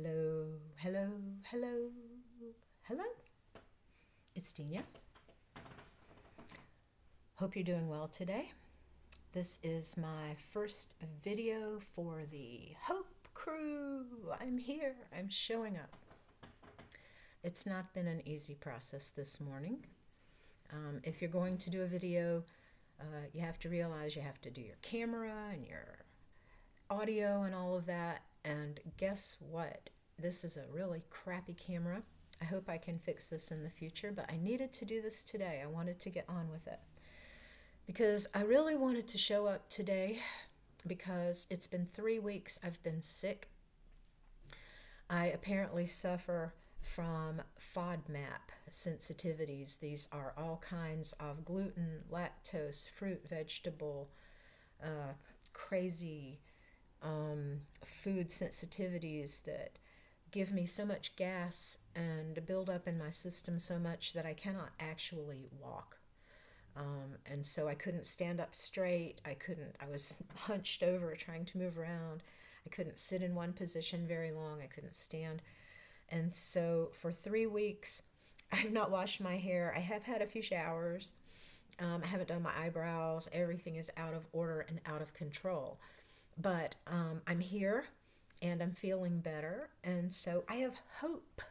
Hello, hello, hello, hello. It's Deanya. Hope you're doing well today. This is my first video for the Hope Crew. I'm here. I'm showing up. It's not been an easy process this morning. If you're going to do a video, you have to realize you have to do your camera and your audio and all of that. And guess what? This is a really crappy camera. I hope I can fix this in the future, but I needed to do this today. I wanted to get on with it because I really wanted to show up today because it's been 3 weeks I've been sick. I apparently suffer from FODMAP sensitivities. These are all kinds of gluten, lactose, fruit, vegetable, crazy food sensitivities that give me so much gas and build up in my system so much that I cannot actually walk. And so I couldn't stand up straight. I was hunched over trying to move around. I couldn't sit in one position very long. I couldn't stand. And so for 3 weeks, I have not washed my hair. I have had a few showers. I haven't done my eyebrows. Everything is out of order and out of control. But I'm here and I'm feeling better. And so I have hope.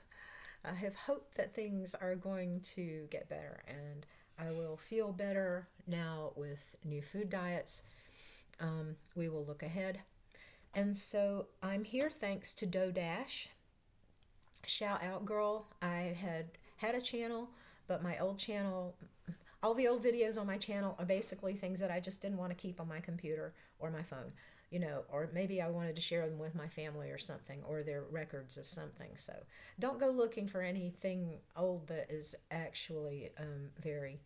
I have hope that things are going to get better. And I will feel better now with new food diets. We will look ahead. And so I'm here thanks to DoDash. Shout out, girl. I had a channel, but my old channel, all the old videos on my channel are basically things that I just didn't want to keep on my computer or my phone, or maybe I wanted to share them with my family or something, or they're records of something. So don't go looking for anything old that is actually very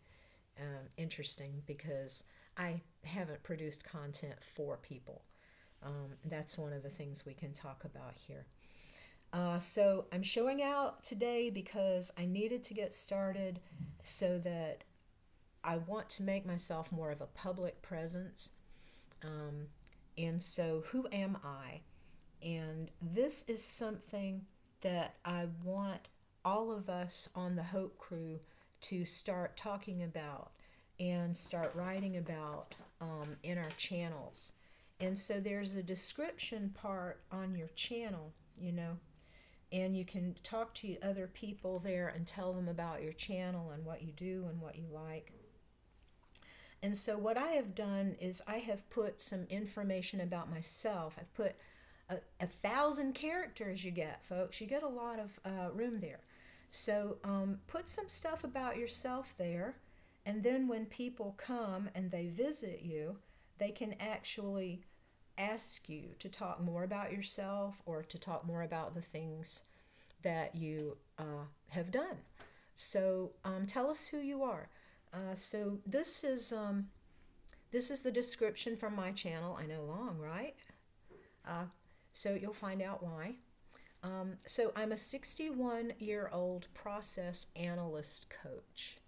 interesting, because I haven't produced content for people. That's one of the things we can talk about here. So I'm showing out today because I needed to get started so that I want to make myself more of a public presence. And so who am I? And this is something that I want all of us on the Hope Crew to start talking about and start writing about in our channels. And so there's a description part on your channel, and you can talk to other people there and tell them about your channel and what you do and what you like. And so what I have done is I have put some information about myself. I've put 1,000 characters you get, folks. You get a lot of room there. So put some stuff about yourself there, and then when people come and they visit you, they can actually ask you to talk more about yourself or to talk more about the things that you have done. So tell us who you are. So this is the description from my channel. I know, long, right? So you'll find out why. So I'm a 61-year-old process analyst coach.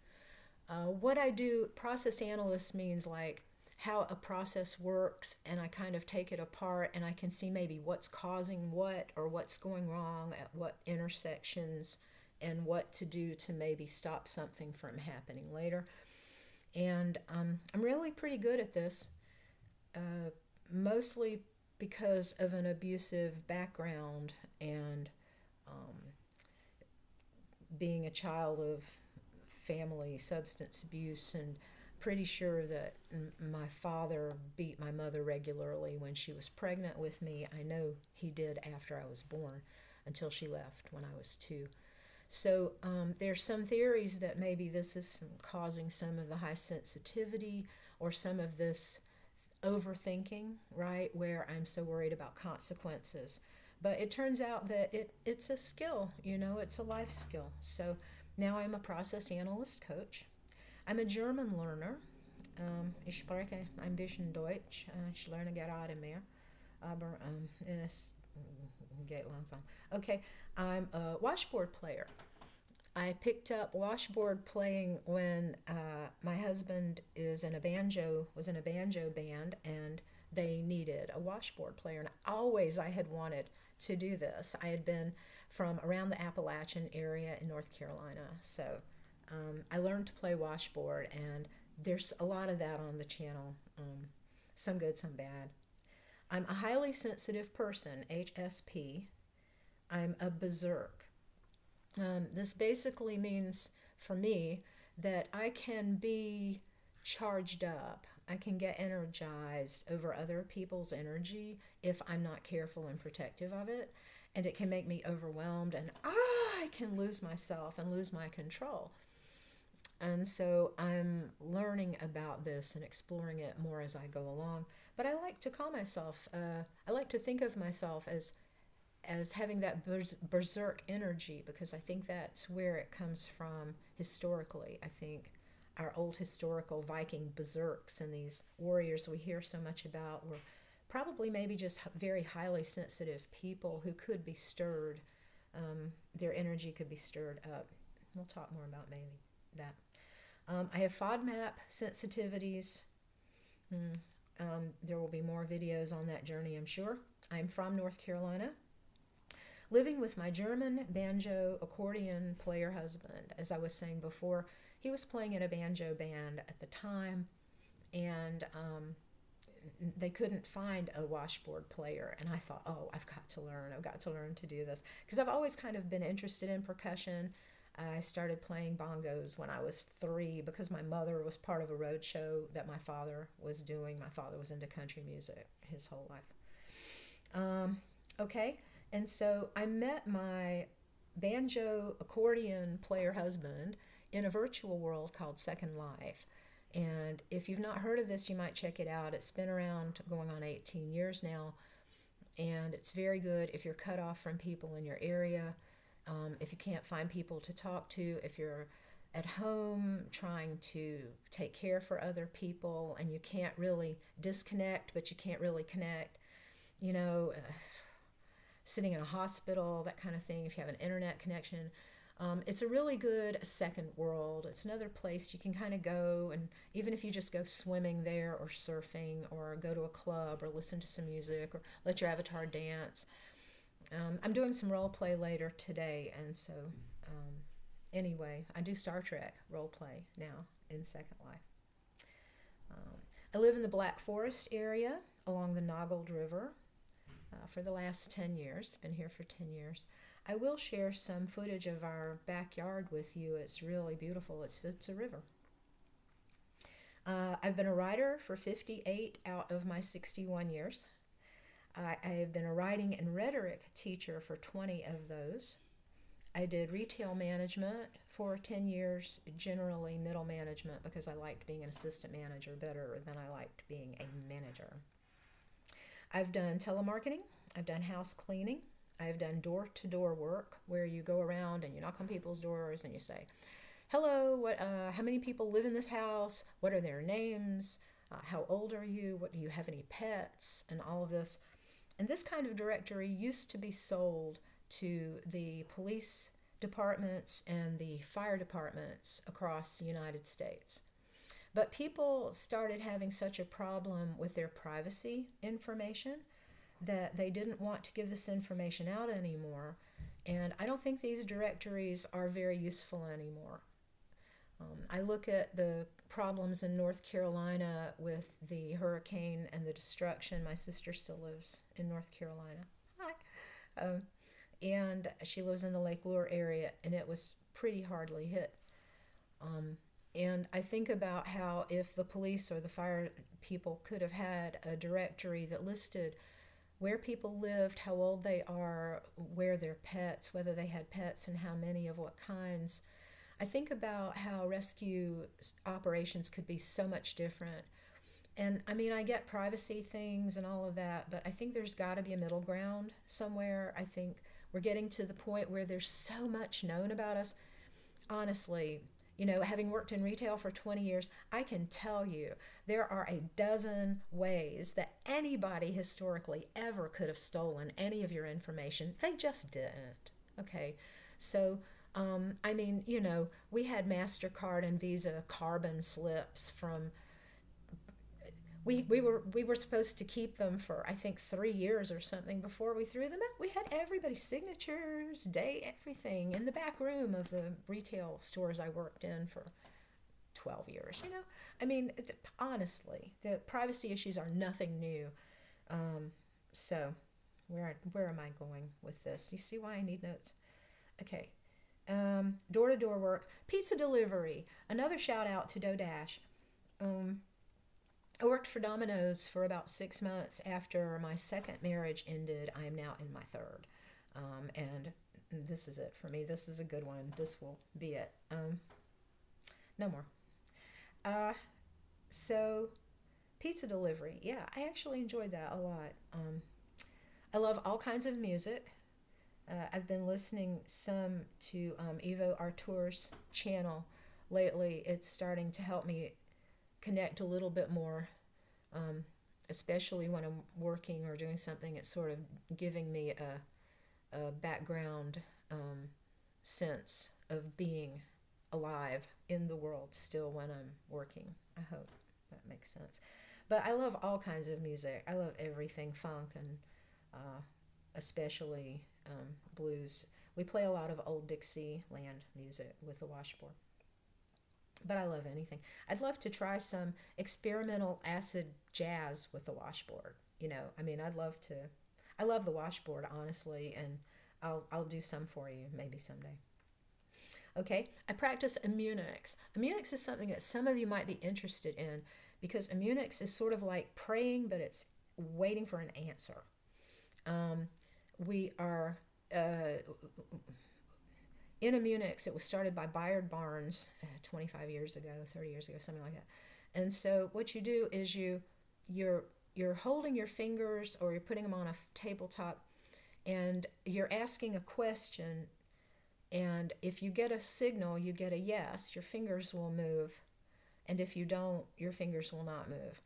What I do, process analyst means like how a process works, and I kind of take it apart and I can see maybe what's causing what, or what's going wrong at what intersections, and what to do to maybe stop something from happening later. And I'm really pretty good at this, mostly because of an abusive background and being a child of family substance abuse, and pretty sure that my father beat my mother regularly when she was pregnant with me. I know he did after I was born, until she left when I was 2. So there's some theories that maybe this is causing some of the high sensitivity or some of this overthinking, right, where I'm so worried about consequences. But it turns out that it's a skill, it's a life skill. So now I'm a process analyst coach. I'm a German learner. Ich spreche ein bisschen Deutsch. Ich lerne gerade mehr. Aber es geht langsam. Okay, I'm a washboard player. I picked up washboard playing when my husband was in a banjo band, and they needed a washboard player. And I had wanted to do this. I had been from around the Appalachian area in North Carolina. So I learned to play washboard, and there's a lot of that on the channel. Some good, some bad. I'm a highly sensitive person, HSP. I'm a berserk. This basically means for me that I can be charged up. I can get energized over other people's energy if I'm not careful and protective of it. And it can make me overwhelmed, and I can lose myself and lose my control. And so I'm learning about this and exploring it more as I go along. But I like to call myself, I like to think of myself as having that berserk energy, because I think that's where it comes from historically. I think our old historical Viking berserks and these warriors we hear so much about were probably maybe just very highly sensitive people who could be stirred. Their energy could be stirred up. We'll talk more about maybe that. I have FODMAP sensitivities. There will be more videos on that journey, I'm sure. I'm from North Carolina, living with my German banjo accordion player husband. As I was saying before, he was playing in a banjo band at the time, and they couldn't find a washboard player. And I thought, oh, I've got to learn to do this, because I've always kind of been interested in percussion. I started playing bongos when I was 3 because my mother was part of a road show that my father was doing. My father was into country music his whole life. Okay, and so I met my banjo accordion player husband in a virtual world called Second Life. And if you've not heard of this, you might check it out. It's been around going on 18 years now, and it's very good if you're cut off from people in your area. If you can't find people to talk to, if you're at home trying to take care for other people and you can't really disconnect, but you can't really connect, sitting in a hospital, that kind of thing, if you have an internet connection. It's a really good second world. It's another place you can kind of go, and even if you just go swimming there or surfing or go to a club or listen to some music or let your avatar dance. I'm doing some role play later today, and so anyway, I do Star Trek role play now in Second Life. I live in the Black Forest area along the Noggled River for the last 10 years. Been here for 10 years. I will share some footage of our backyard with you. It's really beautiful. It's a river. I've been a writer for 58 out of my 61 years. I have been a writing and rhetoric teacher for 20 of those. I did retail management for 10 years, generally middle management, because I liked being an assistant manager better than I liked being a manager. I've done telemarketing. I've done house cleaning. I've done door-to-door work where you go around and you knock on people's doors and you say, hello, how many people live in this house? What are their names? How old are you? What, do you have any pets? And all of this. And this kind of directory used to be sold to the police departments and the fire departments across the United States. But people started having such a problem with their privacy information that they didn't want to give this information out anymore. And I don't think these directories are very useful anymore. I look at the problems in North Carolina with the hurricane and the destruction. My sister still lives in North Carolina. Hi. And she lives in the Lake Lure area, and it was pretty hardly hit. And I think about how if the police or the fire people could have had a directory that listed where people lived, how old they are, where their pets, whether they had pets and how many of what kinds. I think about how rescue operations could be so much different. And I mean, I get privacy things and all of that, but I think there's got to be a middle ground somewhere. I think we're getting to the point where there's so much known about us. Honestly, having worked in retail for 20 years, I can tell you there are a dozen ways that anybody historically ever could have stolen any of your information. They just didn't. Okay, so we had MasterCard and Visa carbon slips from we were supposed to keep them for I think 3 years or something before we threw them out. We had everybody's signatures, day, everything in the back room of the retail stores I worked in for 12 years. I mean, honestly, the privacy issues are nothing new. So, where am I going with this? You see why I need notes? Okay. Door-to-door work, pizza delivery. Another shout out to DoorDash. I worked for Domino's for about 6 months after my second marriage ended. I am now in my third. And this is it for me. This is a good one. This will be it. No more. So, pizza delivery. Yeah, I actually enjoyed that a lot. I love all kinds of music. I've been listening some to Ivo Artur's channel lately. It's starting to help me connect a little bit more, especially when I'm working or doing something. It's sort of giving me a background sense of being alive in the world still when I'm working. I hope that makes sense. But I love all kinds of music. I love everything funk and especially blues. We play a lot of old Dixieland music with the washboard. But I love anything. I'd love to try some experimental acid jazz with the washboard. I mean, I'd love to. I love the washboard, honestly, and I'll do some for you maybe someday. Okay, I practice immunics. Immunics is something that some of you might be interested in because immunics is sort of like praying, but it's waiting for an answer. We are in immunics. It was started by Bayard Barnes 25 years ago, 30 years ago, something like that. And so what you do is you're holding your fingers or you're putting them on a tabletop and you're asking a question, and if you get a signal, you get a yes, your fingers will move, and if you don't, your fingers will not move.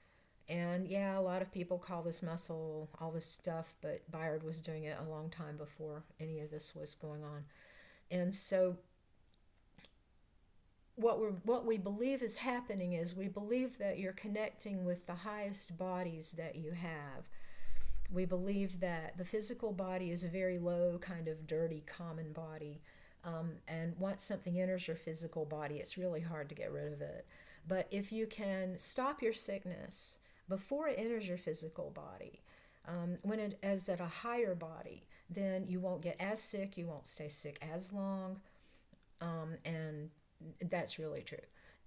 And yeah, a lot of people call this muscle, all this stuff, but Bayard was doing it a long time before any of this was going on. And so what we believe is happening is we believe that you're connecting with the highest bodies that you have. We believe that the physical body is a very low, kind of dirty, common body. And once something enters your physical body, it's really hard to get rid of it. But if you can stop your sickness before it enters your physical body, when it is at a higher body, then you won't get as sick, you won't stay sick as long, and that's really true.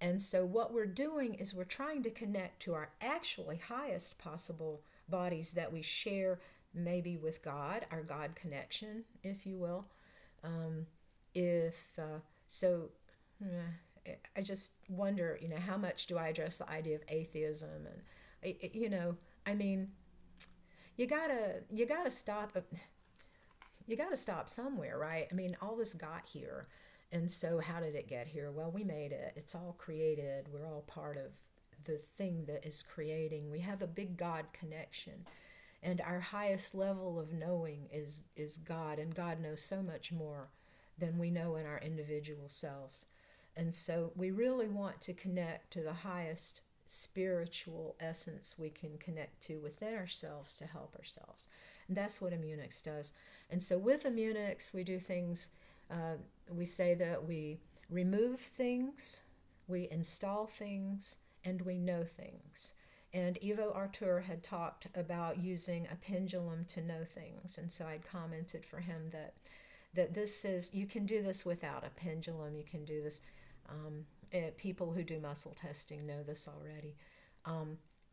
And so what we're doing is we're trying to connect to our actually highest possible bodies that we share maybe with God, our God connection, if you will. So I just wonder, how much do I address the idea of atheism? And I mean, you gotta stop. You gotta stop somewhere, right? I mean, all this got here, and so how did it get here? Well, we made it. It's all created. We're all part of the thing that is creating. We have a big God connection, and our highest level of knowing is God, and God knows so much more than we know in our individual selves. And so we really want to connect to the highest spiritual essence we can connect to within ourselves to help ourselves. And that's what immunics does. And so with immunics, we do things, we say that we remove things, we install things, and we know things. And Ivo Artur had talked about using a pendulum to know things. And so I'd commented for him that this is, you can do this without a pendulum. You can do this. People who do muscle testing know this already.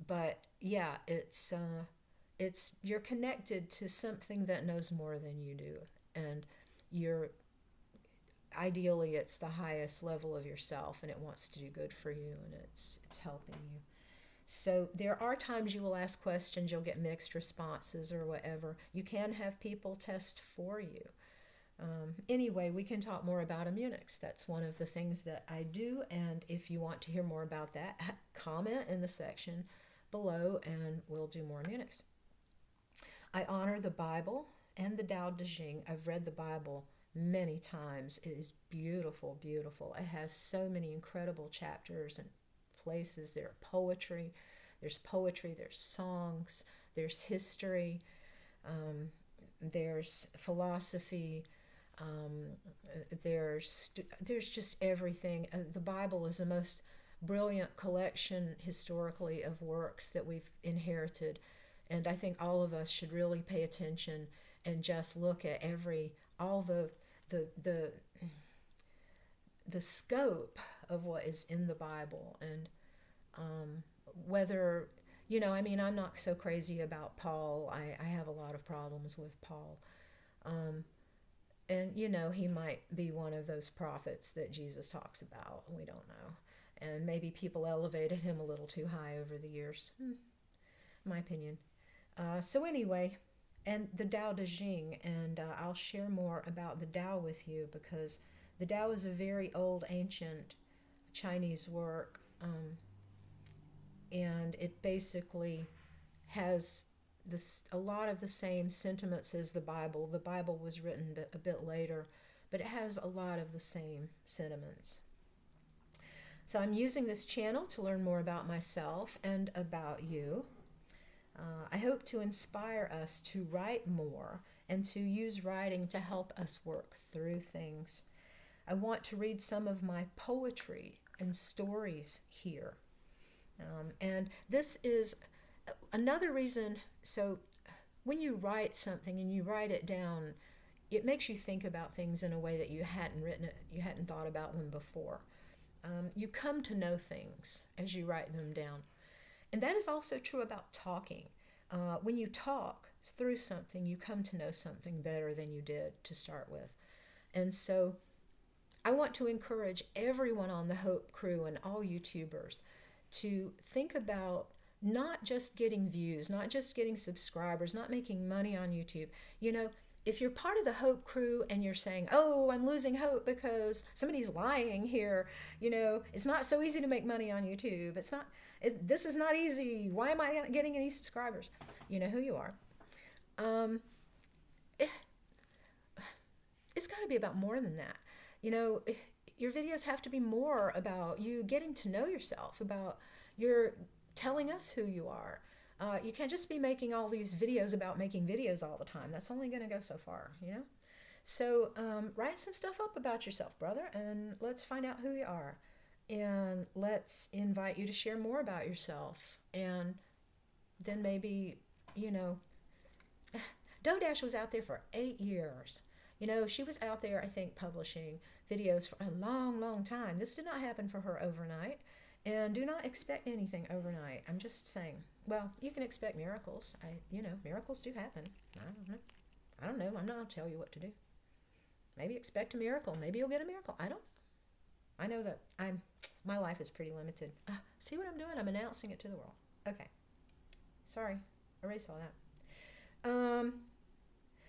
But yeah, it's you're connected to something that knows more than you do, and ideally it's the highest level of yourself, and it wants to do good for you, and it's helping you. So there are times you will ask questions, you'll get mixed responses or whatever. You can have people test for you. Anyway, we can talk more about immunics. That's one of the things that I do, and if you want to hear more about that, comment in the section below and we'll do more immunics. I honor the Bible and the Tao Te Ching. I've read the Bible many times. It is beautiful, beautiful. It has so many incredible chapters and places. There are poetry. There's poetry, there's songs, there's history, there's philosophy, there's just everything. The Bible is the most brilliant collection historically of works that we've inherited, and I think all of us should really pay attention and just look at all the the scope of what is in the Bible. And whether, I mean, I'm not so crazy about Paul. I have a lot of problems with Paul. And, he might be one of those prophets that Jesus talks about. We don't know. And maybe people elevated him a little too high over the years. My opinion. So anyway, and the Tao Te Ching, and I'll share more about the Tao with you, because the Tao is a very old, ancient Chinese work, and it basically has a lot of the same sentiments as the Bible. The Bible was written a bit later, but it has a lot of the same sentiments. So I'm using this channel to learn more about myself and about you. I hope to inspire us to write more and to use writing to help us work through things. I want to read some of my poetry and stories here. And this is another reason. So when you write something and you write it down, it makes you think about things in a way that you hadn't thought about them before. You come to know things as you write them down. And that is also true about talking. When you talk through something, you come to know something better than you did to start with. And so I want to encourage everyone on the Hope Crew and all YouTubers to think about not just getting views, not just getting subscribers, not making money on YouTube. If you're part of the Hope Crew and you're saying, oh, I'm losing hope because somebody's lying here, it's not so easy to make money on YouTube. This is not easy. Why am I not getting any subscribers? You know who you are. It's got to be about more than that. Your videos have to be more about you getting to know yourself, about your telling us who you are. You can't just be making all these videos about making videos all the time. That's only going to go so far, So write some stuff up about yourself, brother, and let's find out who you are. And let's invite you to share more about yourself. And then maybe, Dodash was out there for 8 years. She was out there, I think, publishing videos for a long, long time. This did not happen for her overnight. And do not expect anything overnight. I'm just saying. Well, you can expect miracles. Miracles do happen. I don't know. I'm not going to tell you what to do. Maybe expect a miracle. Maybe you'll get a miracle. I don't know. I know that my life is pretty limited. See what I'm doing? I'm announcing it to the world. Okay. Sorry. Erase all that.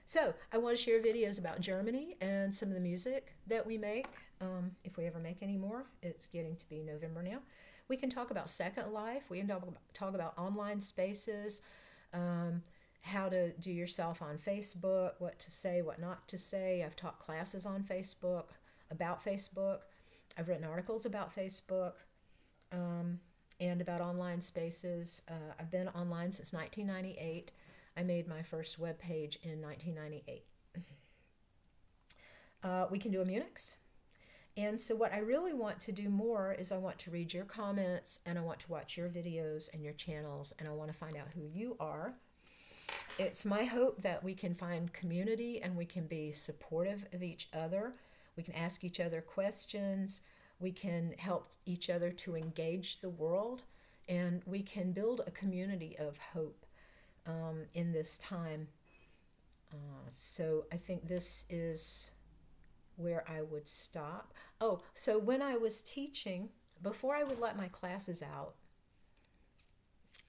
So I want to share videos about Germany and some of the music that we make. If we ever make any more, it's getting to be November now. We can talk about Second Life. We can talk about online spaces, how to do yourself on Facebook, what to say, what not to say. I've taught classes on Facebook, about Facebook. I've written articles about Facebook and about online spaces. I've been online since 1998. I made my first web page in 1998. We can do immunics. And so what I really want to do more is I want to read your comments, and I want to watch your videos and your channels, and I want to find out who you are. It's my hope that we can find community and we can be supportive of each other. We can ask each other questions. We can help each other to engage the world, and we can build a community of hope in this time. So I think this is where I would stop. Oh, so when I was teaching, before I would let my classes out,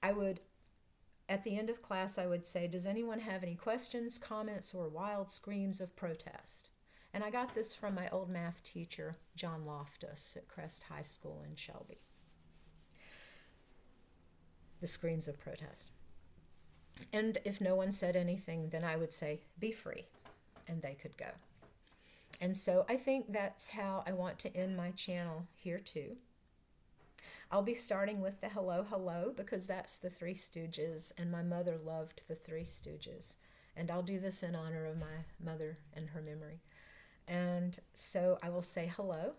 at the end of class, I would say, does anyone have any questions, comments, or wild screams of protest? And I got this from my old math teacher, John Loftus, at Crest High School in Shelby. The screams of protest. And if no one said anything, then I would say, be free, and they could go. And so I think that's how I want to end my channel here too. I'll be starting with the hello, hello, because that's the Three Stooges, and my mother loved the Three Stooges. And I'll do this in honor of my mother and her memory. And so I will say hello.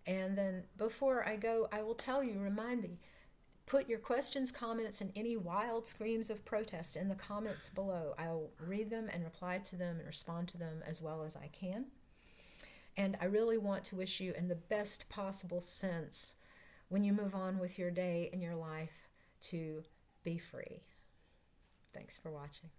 And then before I go, I will tell you, remind me, put your questions, comments, and any wild screams of protest in the comments below. I'll read them and reply to them and respond to them as well as I can. And I really want to wish you, in the best possible sense, when you move on with your day and your life, to be free. Thanks for watching.